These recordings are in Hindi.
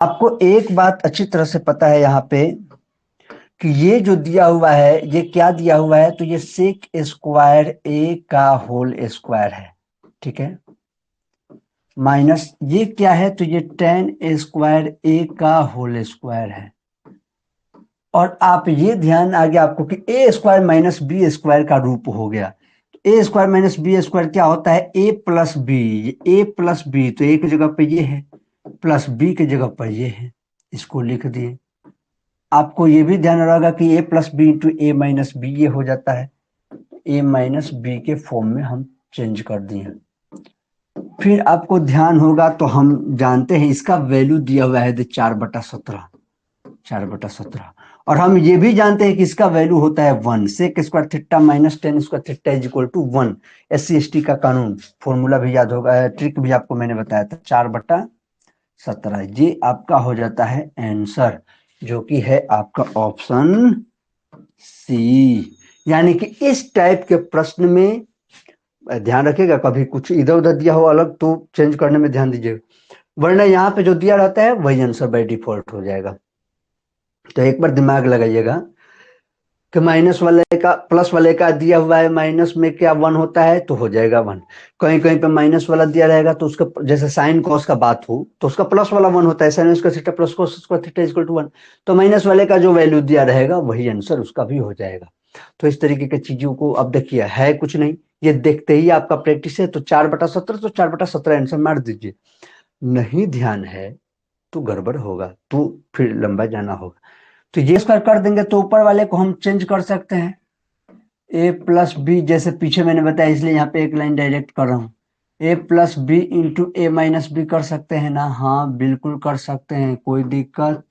आपको एक बात अच्छी तरह से पता है यहाँ पे कि ये जो दिया हुआ है ये क्या दिया हुआ है, तो ये सेक स्क्वायर ए का होल स्क्वायर है, ठीक है, माइनस ये क्या है, तो ये टेन स्क्वायर ए का होल स्क्वायर है। और आप ये ध्यान आ गया आपको कि ए स्क्वायर माइनस बी स्क्वायर का रूप हो गया। ए स्क्वायर माइनस बी स्क्वायर क्या होता है, ए प्लस बी, ए प्लस बी तो ए की जगह पे ये है, प्लस बी की जगह पर ये है, इसको लिख दिए। आपको ये भी ध्यान रहेगा कि ए प्लस बी इंटू ए माइनस बी ये हो जाता है, ए माइनस बी के फॉर्म में हम चेंज कर दिए। फिर आपको ध्यान होगा तो हम जानते हैं इसका वैल्यू दिया हुआ है 4/17, 4/17। और हम ये भी जानते हैं कि इसका वैल्यू होता है 1, sec square theta minus ten square theta is equal to 1। SC/ST का कानून फॉर्मूला भी याद होगा, ट्रिक भी आपको मैंने बताया था, 4/17। ये आपका हो जाता है आंसर, जो कि है आपका ऑप्शन सी। यानी कि इस टाइप के प्रश्न में ध्यान रखिएगा, कभी कुछ इधर उधर दिया हो अलग तो चेंज करने में ध्यान दीजिएगा, वरना यहाँ पे जो दिया रहता है वही आंसर बाय डिफॉल्ट हो जाएगा। तो एक बार दिमाग लगाइएगा कि माइनस वाले का प्लस वाले का दिया हुआ है, माइनस में क्या 1 होता है तो हो जाएगा 1। कहीं कहीं पे माइनस वाला दिया रहेगा तो उसका जैसे साइन कॉस का बात हो तो उसका प्लस वाला 1 होता है, sine square theta plus cos square theta equal to 1। तो माइनस वाले का जो वैल्यू दिया रहेगा वही आंसर उसका भी हो जाएगा। तो इस तरीके की चीजों को अब देखिए, है कुछ नहीं, ये देखते ही आपका प्रैक्टिस है। तो 4/17 तो 4/17 आंसर मार दीजिए। नहीं ध्यान है तो गड़बड़ होगा, तो फिर लंबा जाना होगा। तो ये स्क्वायर कर देंगे तो ऊपर वाले को हम चेंज कर सकते हैं, ए प्लस बी, जैसे पीछे मैंने बताया इसलिए यहाँ पे एक लाइन डायरेक्ट कर रहा हूँ, ए प्लस बी इंटू ए माइनस बी कर सकते हैं ना, हाँ बिल्कुल कर सकते हैं, कोई दिक्कत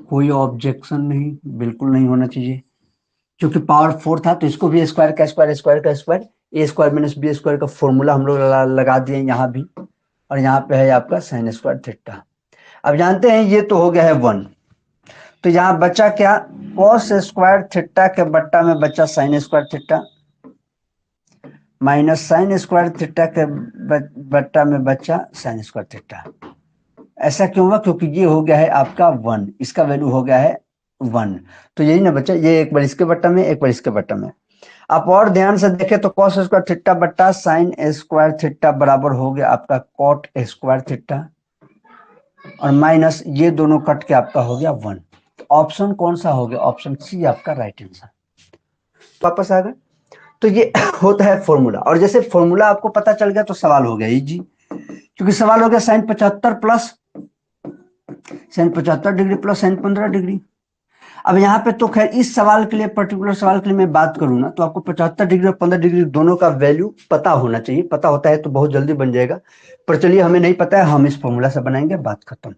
कोई ऑब्जेक्शन नहीं, बिल्कुल नहीं होना चाहिए। क्योंकि पावर 4 था तो इसको भी स्क्वायर का स्क्वायर स्क्वायर का स्क्वायर, ए स्क्वायर माइनस बी स्क्वायर का फॉर्मूला हम लोग लगा दिए यहाँ भी। और यहाँ पे है आपका साइन स्क्वायर थीटा। अब जानते हैं ये तो हो गया है 1, तो यहाँ बचा क्या, कॉस स्क्वायर थीटा के बट्टा में बचा sign square theta, minus sign square theta के बट्टा में बचा साइन स्क्वायर थीटा। ऐसा क्यों हुआ, क्योंकि ये हो गया है आपका 1, इसका वैल्यू हो गया है 1, तो यही ना बचा, ये एक बार इसके बट्टा में एक बार इसके बट्टा में। आप और ध्यान से देखें तो कॉस स्क्वायर थीटा बट्टा साइन स्क्वायर थीटा बराबर हो गया आपका कॉट स्क्वायर थीटा, और माइनस ये दोनों कट के आपका हो गया 1। ऑप्शन कौन सा हो गया, ऑप्शन सी आपका राइट आंसर। वापस आ गए, तो ये होता है फॉर्मूला। और जैसे फॉर्मूला आपको पता चल गया तो सवाल हो गया इजी, क्योंकि सवाल हो गया sine 75 plus sine 75 degree plus sine 15 degree. अब यहाँ पे तो खैर इस सवाल के लिए, पर्टिकुलर सवाल के लिए मैं बात करूँ ना, तो आपको 75 डिग्री और 15 डिग्री दोनों का वैल्यू पता होना चाहिए। पता होता है तो बहुत जल्दी बन जाएगा, पर चलिए हमें नहीं पता है, हम इस फॉर्मूला से बनाएंगे, बात खत्म।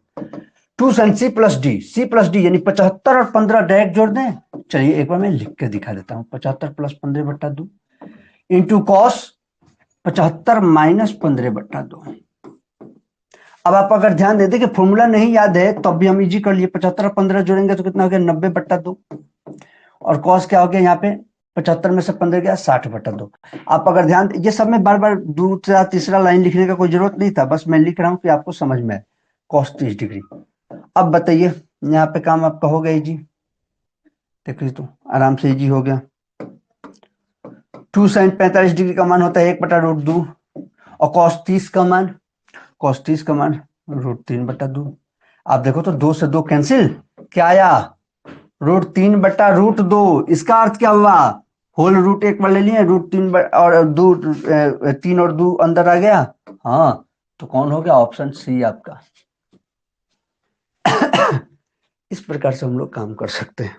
2 sin C plus D, C plus D यानी 75 और 15 डायरेक्ट जोड़ दें। चलिए एक बार मैं लिख के दिखा देता हूँ, 75 प्लस 15/2 इंटू कॉस 75 माइनस 15/2। अब आप अगर ध्यान देते कि फॉर्मूला नहीं याद है तब भी हम इजी कर लिए, 75 और 15 जोड़ेंगे तो कितना हो गया 90/2, और कॉस क्या हो गया यहाँ पे 75 में से 15 गया 60/2। आप अगर ध्यान, ये सब में बार बार दूसरा तीसरा लाइन लिखने का कोई जरूरत नहीं था, बस मैं लिख रहा हूँ कि आपको समझ में आए, कॉस 30 डिग्री। अब बताइए यहाँ पे काम आपका हो गया इजी, देख ली तो आराम से इजी हो गया। 2 sin 45 डिग्री का मान होता है 1/√2, और cos 30 का मान √3/2। आप देखो तो 2 से 2 कैंसिल, क्या आया √3/√2। इसका अर्थ क्या हुआ, होल रूट एक बार ले लिए, √3 और 2 3 और 2 अंदर आ गया, हाँ तो कौन हो गया, ऑप्शन सी आपका। इस प्रकार से हम लोग काम कर सकते हैं।